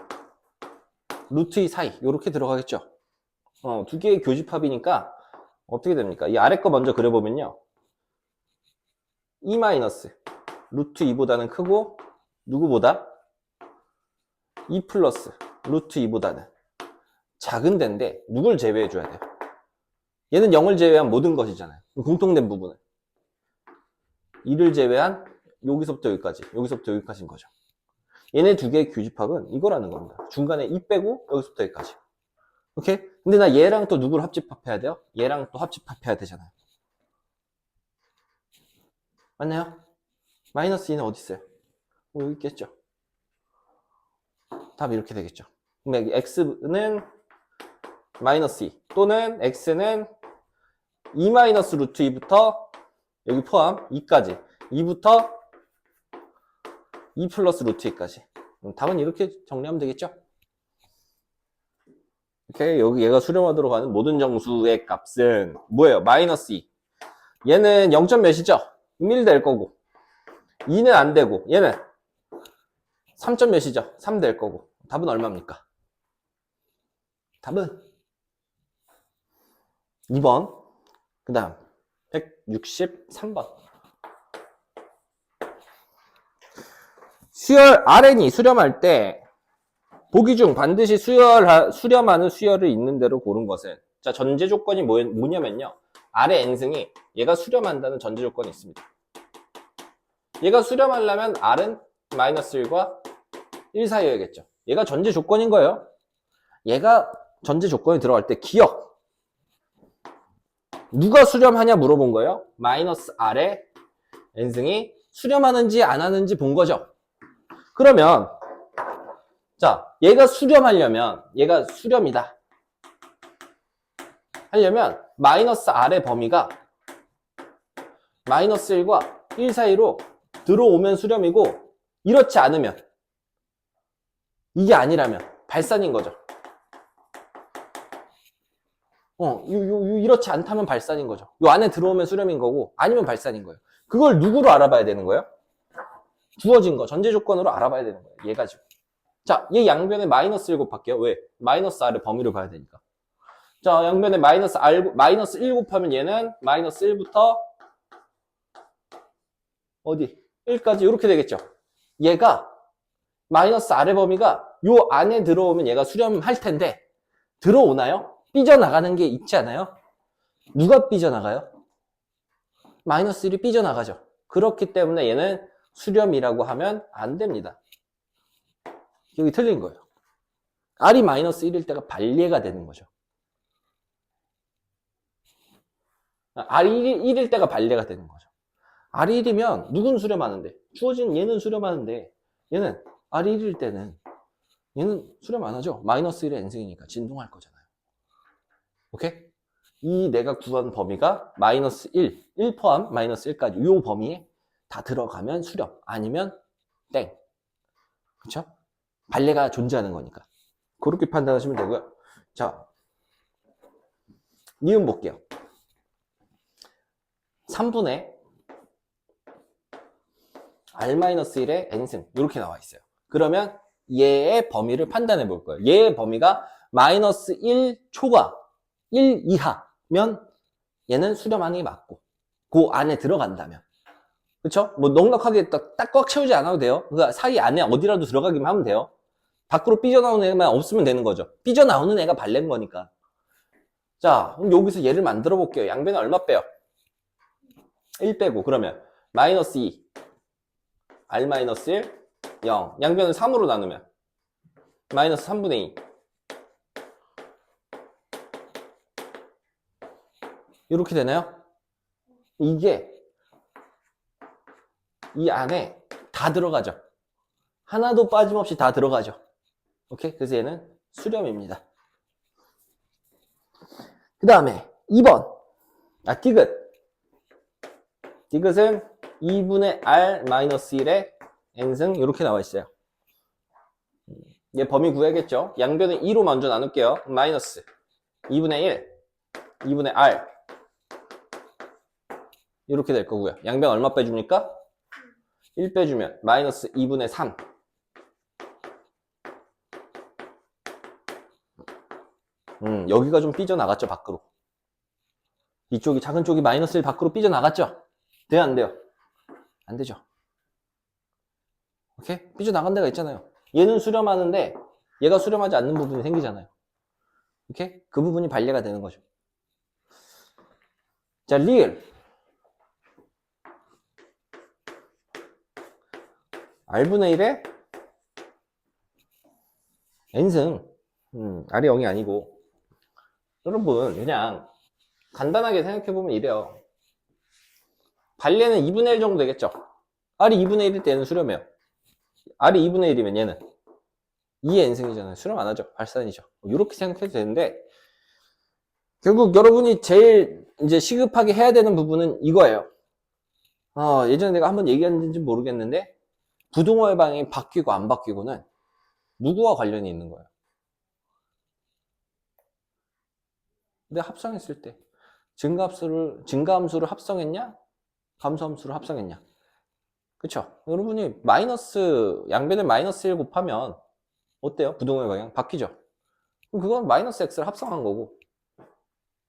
루트 2 사이 요렇게 들어가겠죠? 두 개의 교집합이니까 어떻게 됩니까? 이 아래 거 먼저 그려보면요 2 마이너스 루트 2보다는 크고 누구보다 2 플러스 루트 2보다는 작은 데인데 누굴 제외해 줘야 돼요? 얘는 0을 제외한 모든 것이잖아요. 공통된 부분은 2를 제외한 여기서부터 여기까지인 거죠. 얘네 두 개의 교집합은 이거라는 겁니다. 중간에 2 빼고 여기서부터 여기까지. 오케이? 근데 나 얘랑 또 누구를 합집합해야 돼요? 얘랑 또 합집합해야 되잖아요. 맞나요? 마이너스 2는 어디 있어요? 여기 있겠죠. 답이 이렇게 되겠죠. 그럼 x는 마이너스 2 또는 x는 2 마이너스 루트 2부터 여기 포함 2까지 2부터 2 플러스 루트 2까지 답은 이렇게 정리하면 되겠죠. 이렇게 여기 얘가 수렴하도록 하는 모든 정수의 값은 뭐예요? 마이너스 2 얘는 0점 몇이죠? 1 될 거고 2는 안 되고 얘는 3점 몇이죠? 3 될 거고 답은 얼마입니까? 답은 2번 그 다음 163번 수열 Rn이 수렴할 때 보기 중 반드시 수렴하는 수열을 있는 대로 고른 것은 자 전제 조건이 뭐냐면요 R의 n승이 얘가 수렴한다는 전제 조건이 있습니다. 얘가 수렴하려면 R은 마이너스 1과 1 사이여야겠죠. 얘가 전제 조건인 거예요. 얘가 전제 조건이 들어갈 때 기억 누가 수렴하냐 물어본 거예요. 마이너스 R의 n승이 수렴하는지 안 하는지 본 거죠. 그러면 자 얘가 수렴하려면 얘가 수렴이다 하려면 마이너스 R의 범위가 마이너스 1과 1 사이로 들어오면 수렴이고 이렇지 않으면 이게 아니라면 발산인 거죠. 이렇지 않다면 발산인 거죠. 요 안에 들어오면 수렴인 거고 아니면 발산인 거예요. 그걸 누구로 알아봐야 되는 거예요? 주어진 거 전제 조건으로 알아봐야 되는 거예요. 얘 가지고. 자, 얘 양변에 마이너스 1 곱할게요. 왜? 마이너스 R의 범위를 봐야 되니까. 자, 양변에 마이너스 1 곱하면 얘는 마이너스 1부터 어디? 1까지 이렇게 되겠죠. 얘가 마이너스 R의 범위가 요 안에 들어오면 얘가 수렴할 텐데 들어오나요? 삐져나가는 게 있지 않아요? 누가 삐져나가요? 마이너스 1이 삐져나가죠. 그렇기 때문에 얘는 수렴이라고 하면 안 됩니다. 여기 틀린 거예요. R이 마이너스 1일 때가 반례가 되는 거죠. R이 1일 때가 반례가 되는 거죠. R이 1이면 누군 수렴하는데? 주어진 얘는 수렴하는데 얘는 R이 1일 때는 얘는 수렴 안 하죠. 마이너스 1의 n승이니까 진동할 거잖아요. 오케이? 이 내가 구한 범위가 마이너스 1 포함 마이너스 1까지 이 범위에 다 들어가면 수렴, 아니면 땡. 그쵸? 반례가 존재하는 거니까. 그렇게 판단하시면 되고요. 자, 니은 볼게요. 3분의 R-1의 n승 이렇게 나와 있어요. 그러면 얘의 범위를 판단해 볼 거예요. 얘의 범위가 마이너스 1 초과 1 이하면 얘는 수렴하는 게 맞고 그 안에 들어간다면, 그쵸? 뭐 넉넉하게 딱 꽉 채우지 않아도 돼요. 그러니까 사이 안에 어디라도 들어가기만 하면 돼요. 밖으로 삐져나오는 애만 없으면 되는 거죠. 삐져나오는 애가 발레인 거니까. 자, 그럼 여기서 얘를 만들어 볼게요. 양변에 얼마 빼요? 1 빼고, 그러면 마이너스 2 R-1 0 양변을 3으로 나누면 마이너스 3분의 2 이렇게 되나요? 이게 이 안에 다 들어가죠. 하나도 빠짐없이 다 들어가죠. 오케이? 그래서 얘는 수렴입니다. 그 다음에 2번 디귿. 디귿은 2분의 R-1의 n승 이렇게 나와 있어요. 얘 범위 구해야겠죠. 양변을 2로 먼저 나눌게요. 마이너스 2분의 1 2분의 R 이렇게 될 거고요. 양변 얼마 빼줍니까? 1 빼주면 마이너스 2분의 3 여기가 좀 삐져나갔죠, 밖으로. 이쪽이, 작은 쪽이 마이너스 1 밖으로 삐져나갔죠? 돼요, 안 돼요? 안 되죠. 오케이? 삐져나간 데가 있잖아요. 얘는 수렴하는데 얘가 수렴하지 않는 부분이 생기잖아요. 오케이? 그 부분이 반례가 되는 거죠. 자, 리을. R분의 1의 n승. R이 0이 아니고. 여러분, 그냥 간단하게 생각해보면 이래요. 반례는 2분의 1 정도 되겠죠? R이 2분의 1일 때는 수렴해요. R이 2분의 1이면 얘는 2의 n승이잖아요. 수렴 안 하죠. 발산이죠. 이렇게 생각해도 되는데, 결국 여러분이 제일 이제 시급하게 해야 되는 부분은 이거예요. 예전에 내가 한번 얘기했는지 모르겠는데, 부동호의 방향이 바뀌고 안 바뀌고는 누구와 관련이 있는 거예요? 내가 합성했을 때 증가함수를 합성했냐? 감소함수를 합성했냐? 그쵸? 여러분이 양변에 마이너스 1 곱하면 어때요? 부동호의 방향 바뀌죠? 그럼 그건 마이너스 x를 합성한 거고,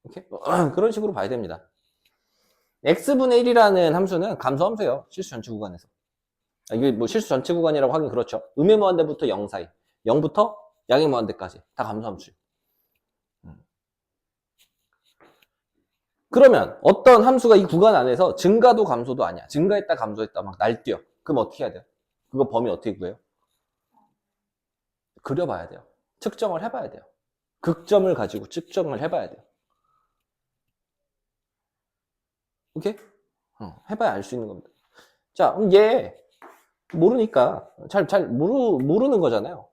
이렇게 그런 식으로 봐야 됩니다. x분의 1이라는 함수는 감소함수예요. 실수 전체 구간에서. 이게 뭐 실수 전체 구간이라고 하긴 그렇죠. 음의 무한대부터 0 사이, 0부터 양의 무한대까지 다 감소함수예요. 그러면 어떤 함수가 이 구간 안에서 증가도 감소도 아니야. 증가했다 감소했다 막 날뛰어. 그럼 어떻게 해야 돼요? 그거 범위 어떻게 구해요? 그려봐야 돼요. 측정을 해봐야 돼요. 극점을 가지고 측정을 해봐야 돼요. 오케이? 해봐야 알 수 있는 겁니다. 자, 그럼 얘 모르니까 모르는 거잖아요.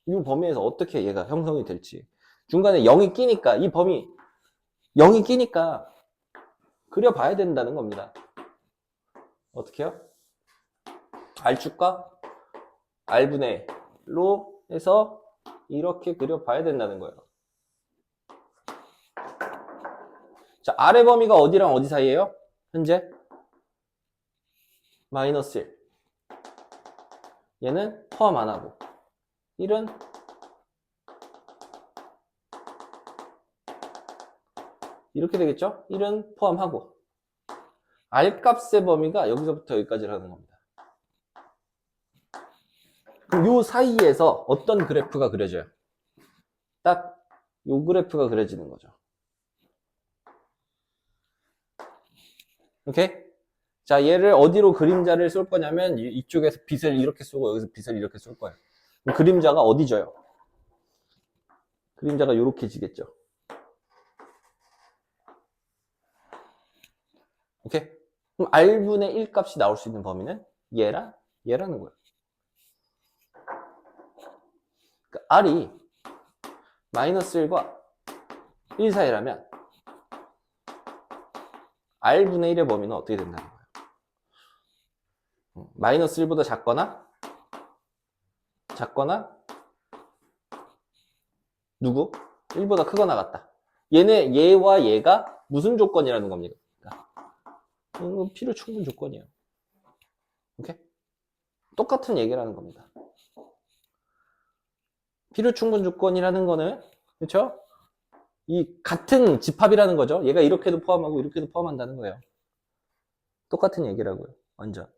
이 범위에서 어떻게 얘가 형성이 될지. 중간에 0이 끼니까, 이 범위 0이 끼니까 그려봐야 된다는 겁니다. 어떻게 해요? R축과 R분의 로 해서 이렇게 그려봐야 된다는 거예요. 자, R의 범위가 어디랑 어디 사이예요? 현재? 마이너스 1. 얘는 포함 안 하고 1은 이렇게 되겠죠? 1은 포함하고 R값의 범위가 여기서부터 여기까지라는 겁니다. 그럼 요 사이에서 어떤 그래프가 그려져요? 딱 요 그래프가 그려지는 거죠. 오케이? 자, 얘를 어디로 그림자를 쏠 거냐면 이쪽에서 빛을 이렇게 쏘고 여기서 빛을 이렇게 쏠 거예요. 그럼 그림자가 어디 져요? 그림자가 요렇게 지겠죠. 오케이? 그럼 R분의 1 값이 나올 수 있는 범위는 얘랑 얘라는 거예요. 그러니까 R이 마이너스 1과 1 사이라면 R분의 1의 범위는 어떻게 된다는 거예요? 마이너스 1보다 작거나 누구? 1보다 크거나 같다. 얘와 얘가 무슨 조건이라는 겁니까? 이건 필요 충분 조건이에요. 오케이? 똑같은 얘기라는 겁니다. 필요 충분 조건이라는 거는, 그렇죠? 이 같은 집합이라는 거죠. 얘가 이렇게도 포함하고 이렇게도 포함한다는 거예요. 똑같은 얘기라고요. 완전.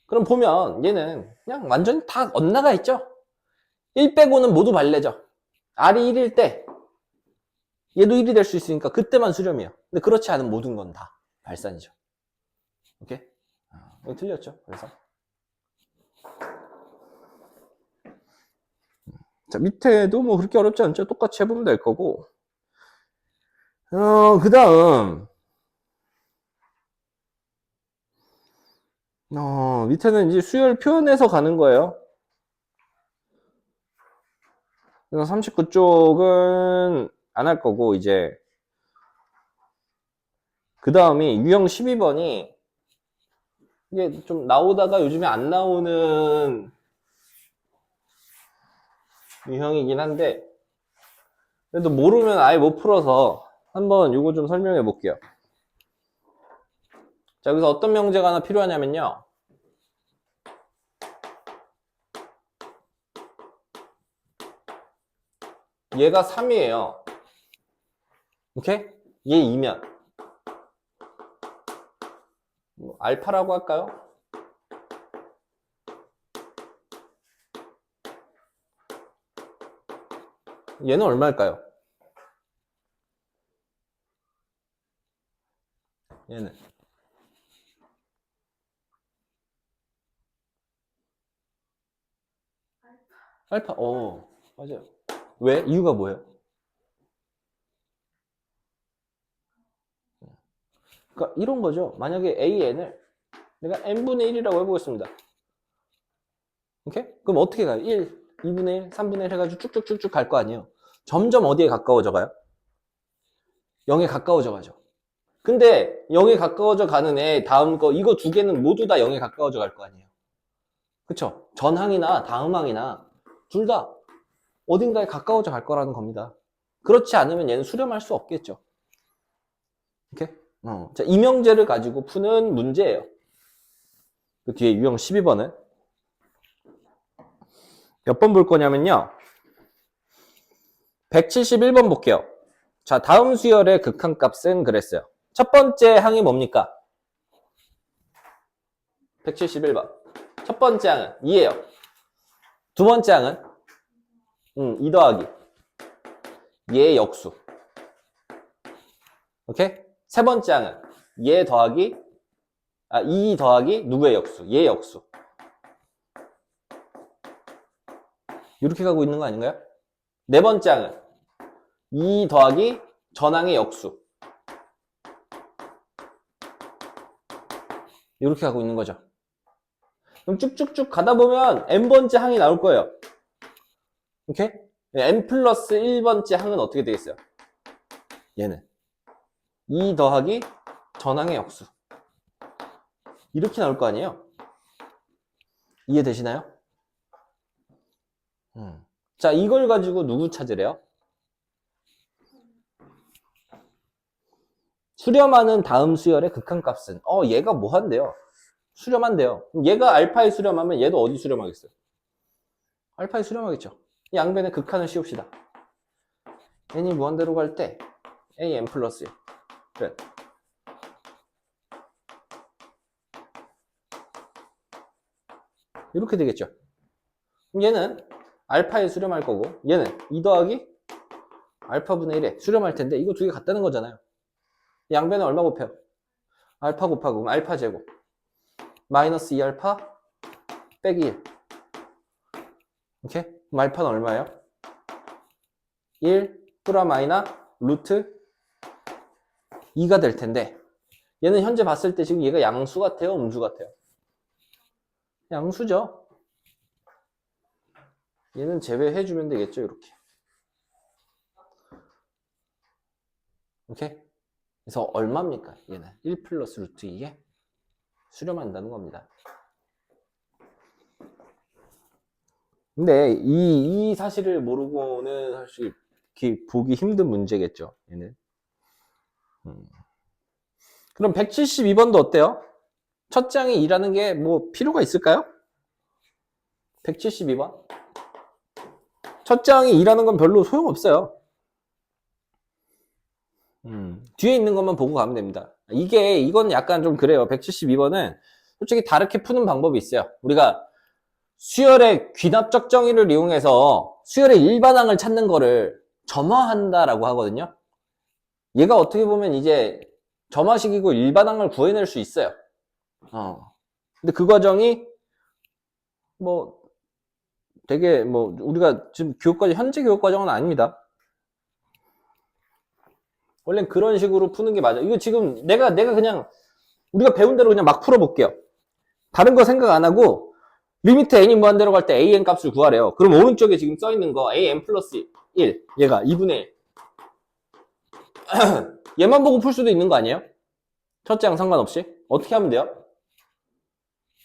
그럼 보면 얘는 그냥 완전히 다 엇나가 있죠. 1 빼고는 모두 발레죠. R이 1일 때 얘도 1이 될 수 있으니까 그때만 수렴이에요. 근데 그렇지 않은 모든 건 다 발산이죠. 오케이? 이거 틀렸죠. 그래서 자, 밑에도 뭐 그렇게 어렵지 않죠. 똑같이 해보면 될 거고. 그 다음 밑에는 이제 수열 표현해서 가는 거예요. 그래서 39쪽은 안 할 거고, 이제 그 다음이 유형 12번이 이게 좀 나오다가 요즘에 안 나오는 유형이긴 한데, 그래도 모르면 아예 못 풀어서 한번 요거 좀 설명해 볼게요. 자, 여기서 어떤 명제가 하나 필요하냐면요. 얘가 3이에요. 오케이? 얘 2면 뭐 알파라고 할까요? 얘는 얼마일까요? 얘는 알파. 맞아요. 왜? 이유가 뭐예요? 그러니까 이런 거죠. 만약에 AN을 내가 n분의 1이라고 해보겠습니다. 오케이? 그럼 어떻게 가요? 1, 2분의 1, 3분의 1 해가지고 쭉쭉쭉쭉 갈 거 아니에요. 점점 어디에 가까워져 가요? 0에 가까워져 가죠. 근데 0에 가까워져 가는 애 다음 거 이거 두 개는 모두 다 0에 가까워져 갈 거 아니에요. 그쵸? 전항이나 다음항이나 둘 다 어딘가에 가까워져 갈 거라는 겁니다. 그렇지 않으면 얘는 수렴할 수 없겠죠. 오케이? 자, 이 명제를 가지고 푸는 문제예요. 그 뒤에 유형 12번은 몇 번 볼 거냐면요. 171번 볼게요. 자, 다음 수열의 극한값은 그랬어요. 첫 번째 항이 뭡니까? 171번. 첫 번째 항은 2예요. 두 번째 항은 2 더하기 얘의 역수. 오케이? 세 번째 항은 얘 더하기 2 더하기 누구의 역수? 얘의 역수. 이렇게 가고 있는 거 아닌가요? 네 번째 항은 2 더하기 전항의 역수. 이렇게 가고 있는 거죠. 그럼 쭉쭉쭉 가다 보면 n번째 항이 나올 거예요. 오케이? n 플러스 1번째 항은 어떻게 되겠어요? 얘는 2 더하기 전항의 역수. 이렇게 나올 거 아니에요? 이해되시나요? 자, 이걸 가지고 누구 찾으래요? 수렴하는 다음 수열의 극한값은 얘가 뭐 한대요? 수렴한대요. 그럼 얘가 알파에 수렴하면 얘도 어디 수렴하겠어요? 알파에 수렴하겠죠. 양변의 극한을 씌웁시다. n이 무한대로 갈 때 an 플러스 1. 그래. 이렇게 되겠죠. 그럼 얘는 알파에 수렴할 거고 얘는 2 더하기 알파분의 1에 수렴할 텐데 이거 두 개 같다는 거잖아요. 양변에 얼마 곱해요? 알파 곱하고 그럼 알파 제곱 마이너스 2알파 빼기 1. 오케이? 그럼 알파는 얼마예요? 1 플라 마이너 루트 2가 될 텐데 얘는 현재 봤을 때 지금 얘가 양수 같아요? 음수 같아요? 양수죠. 얘는 제외해주면 되겠죠, 이렇게. 오케이? 그래서 얼마입니까? 얘는 1 플러스 루트 2에 수렴한다는 겁니다. 근데 이 사실을 모르고는 사실 보기 힘든 문제겠죠, 얘는. 그럼 172번도 어때요? 첫 장이 2라는 게 뭐 필요가 있을까요? 172번. 첫 장이 2라는 건 별로 소용없어요. 뒤에 있는 것만 보고 가면 됩니다. 이건 약간 좀 그래요. 172번은 솔직히 다르게 푸는 방법이 있어요. 우리가 수열의 귀납적 정의를 이용해서 수열의 일반항을 찾는 거를 점화한다라고 하거든요. 얘가 어떻게 보면 이제 점화식이고 일반항을 구해낼 수 있어요. 근데 그 과정이 뭐 되게 뭐 우리가 지금 현재 교육 과정은 아닙니다. 원래는 그런 식으로 푸는 게 맞아. 이거 지금 내가 그냥 우리가 배운 대로 그냥 막 풀어볼게요. 다른 거 생각 안 하고 리미트 n이 무한대로 갈 때 an 값을 구하래요. 그럼 오른쪽에 지금 써 있는 거 an 플러스 1 얘가 2분의 1 얘만 보고 풀 수도 있는 거 아니에요? 첫째 양 상관없이 어떻게 하면 돼요?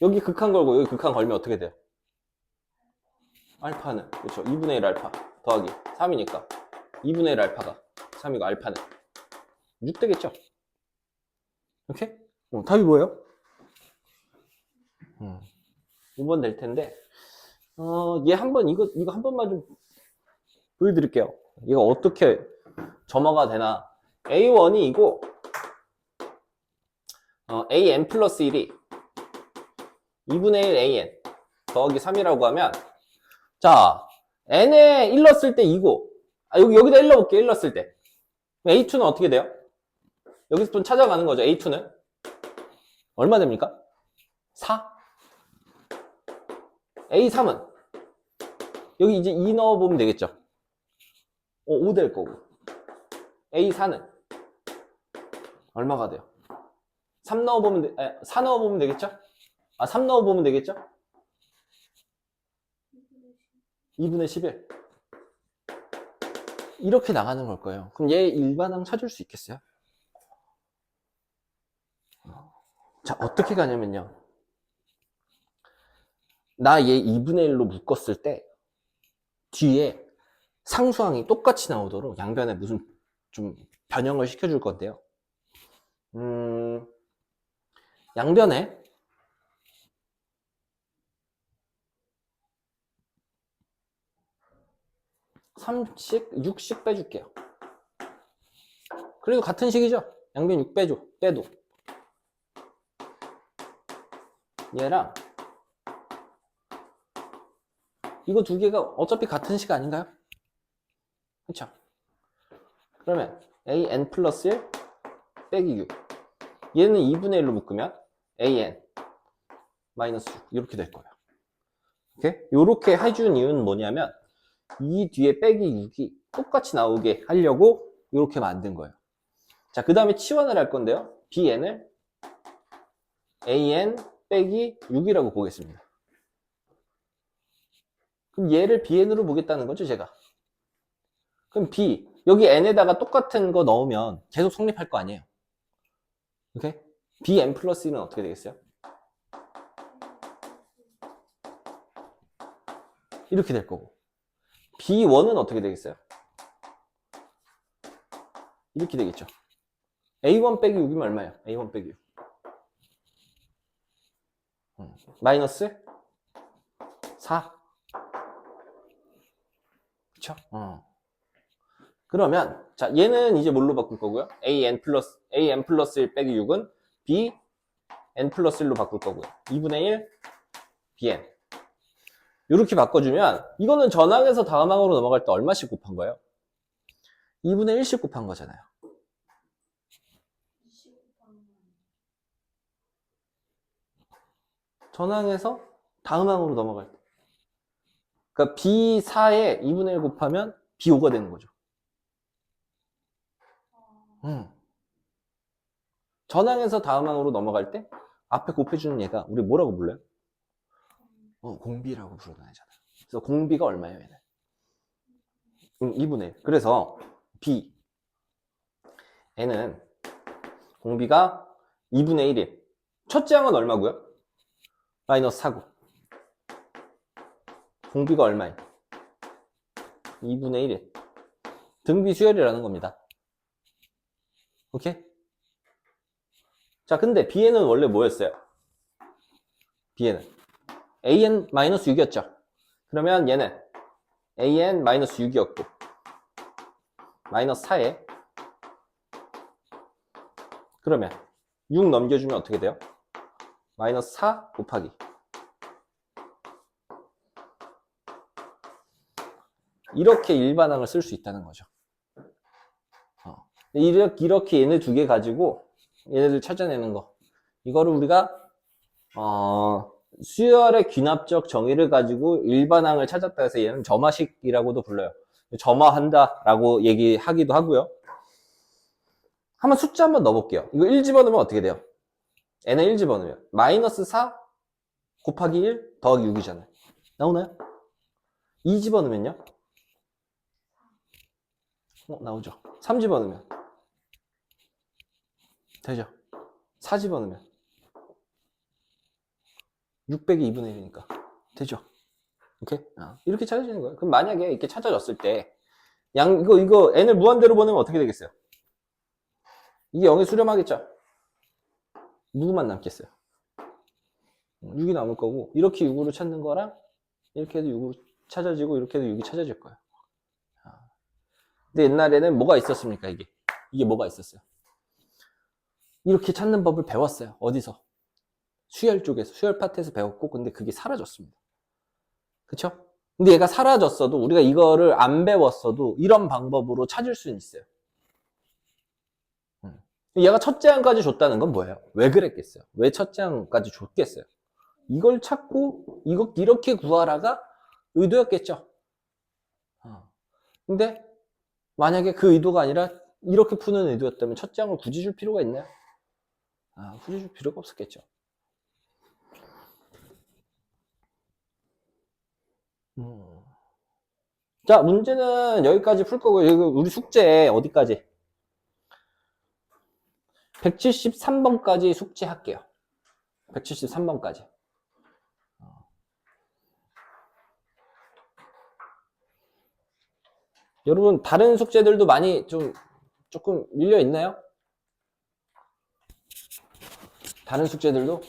여기 극한 걸고 여기 극한 걸면 어떻게 돼요? 알파는 그렇죠. 2분의 1 알파 더하기 3이니까 2분의 1 알파가 3이고 알파는 6 되겠죠? 오케이? 답이 뭐예요? 5번 될 텐데 얘 한번 이거 한 번만 좀 보여드릴게요. 얘가 어떻게 점화가 되나. A1이 이고 AN 플러스 1이 2분의 1 AN 더하기 3이라고 하면 자 N에 1 넣었을 때 2고 여기다 1 넣어볼게요. 1 넣었을 때 A2는 어떻게 돼요? 여기서 좀 찾아가는 거죠. A2는 얼마 됩니까? 4 A3은 여기 이제 2 넣어보면 되겠죠. 5 될 거고 A4는 얼마가 돼요? 3 넣어보면 4 넣어보면 되겠죠? 3 넣어보면 되겠죠? 2분의 11 이렇게 나가는 걸 거예요. 그럼 얘 일반항 찾을 수 있겠어요? 자, 어떻게 가냐면요. 나 얘 2분의 1로 묶었을 때 뒤에 상수항이 똑같이 나오도록 양변에 무슨 좀 변형을 시켜줄 건데요. 양변에 3씩, 6씩 빼줄게요. 그래도 같은 식이죠? 양변 6 빼도. 얘랑 이거 두 개가 어차피 같은 식 아닌가요? 그쵸? 그러면 an 플러스 1 빼기 6 얘는 2분의 1로 묶으면 an 마이너스 6 이렇게 될 거예요. 오케이? 이렇게 해준 이유는 뭐냐면 이 뒤에 빼기 6이 똑같이 나오게 하려고 이렇게 만든 거예요. 자, 그 다음에 치환을 할 건데요. bn을 an 빼기 6이라고 보겠습니다. 그럼 얘를 bn으로 보겠다는 거죠, 제가. 그럼 b, 여기 n에다가 똑같은 거 넣으면 계속 성립할 거 아니에요. 오케이? bn 플러스 1은 어떻게 되겠어요? 이렇게 될 거고. b1은 어떻게 되겠어요? 이렇게 되겠죠. a1 빼기 6이면 얼마예요? a1 빼기 6. 마이너스 4. 그쵸? 그러면, 자, 얘는 이제 뭘로 바꿀 거고요? an 플러스 1 빼기 6은 bn 플러스 1로 바꿀 거고요. 2분의 1 bn. 이렇게 바꿔주면, 이거는 전항에서 다음항으로 넘어갈 때 얼마씩 곱한 거예요? 2분의 1씩 곱한 거잖아요. 전항에서 다음항으로 넘어갈 때. 그러니까 B4에 2분의 1 곱하면 B5가 되는 거죠. 전항에서 다음항으로 넘어갈 때 앞에 곱해주는 얘가 우리 뭐라고 불러요? 공비라고 부르는 애잖아요. 그래서 공비가 얼마예요, 얘는? 2분의 1. 그래서 B N은 공비가 2분의 1인 첫째 항은 얼마고요? 마이너스 4고 공비가 얼마예요? 2분의 1인 등비 수열이라는 겁니다. 오케이? 자, 근데 Bn은 원래 뭐였어요? Bn은 an-6이었죠. 그러면 얘는 an-6이었고 마이너스 4에 그러면 6 넘겨주면 어떻게 돼요? 마이너스 4 곱하기 이렇게 일반항을 쓸 수 있다는 거죠. 이렇게 얘네 두 개 가지고 얘네들 찾아내는 거 이거를 우리가 수열의 귀납적 정의를 가지고 일반항을 찾았다 해서 얘는 점화식이라고도 불러요. 점화한다 라고 얘기하기도 하고요. 한번 숫자 한번 넣어볼게요. 이거 1 집어넣으면 어떻게 돼요? n에 1 집어넣으면 마이너스 4 곱하기 1 더하기 6이잖아요. 나오나요? 2 집어넣으면요? 나오죠. 3 집어넣으면 되죠. 4 집어넣으면 6 빼기 2분의 1이니까 되죠. 오케이? 이렇게 찾아지는 거예요. 그럼 만약에 이렇게 찾아졌을 때 이거 n을 무한대로 보내면 어떻게 되겠어요? 이게 0에 수렴하겠죠? 누구만 남겠어요? 6이 남을 거고 이렇게 6으로 찾는 거랑 이렇게 해도 6으로 찾아지고 이렇게 해도 6이 찾아질 거예요. 근데 옛날에는 뭐가 있었습니까? 이게 뭐가 있었어요? 이렇게 찾는 법을 배웠어요. 어디서? 수열 쪽에서, 수열 파트에서 배웠고 근데 그게 사라졌습니다. 그쵸? 근데 얘가 사라졌어도 우리가 이거를 안 배웠어도 이런 방법으로 찾을 수는 있어요. 얘가 첫째 항까지 줬다는 건 뭐예요? 왜 그랬겠어요? 왜 첫째 항까지 줬겠어요? 이걸 찾고 이렇게 구하라가 의도였겠죠. 근데 만약에 그 의도가 아니라 이렇게 푸는 의도였다면 첫째 항을 굳이 줄 필요가 있나요? 굳이 줄 필요가 없었겠죠. 자, 문제는 여기까지 풀 거고요. 여기 우리 숙제 어디까지? 173번까지 숙제할게요. 173번까지. 여러분, 다른 숙제들도 많이 조금 밀려 있나요? 다른 숙제들도?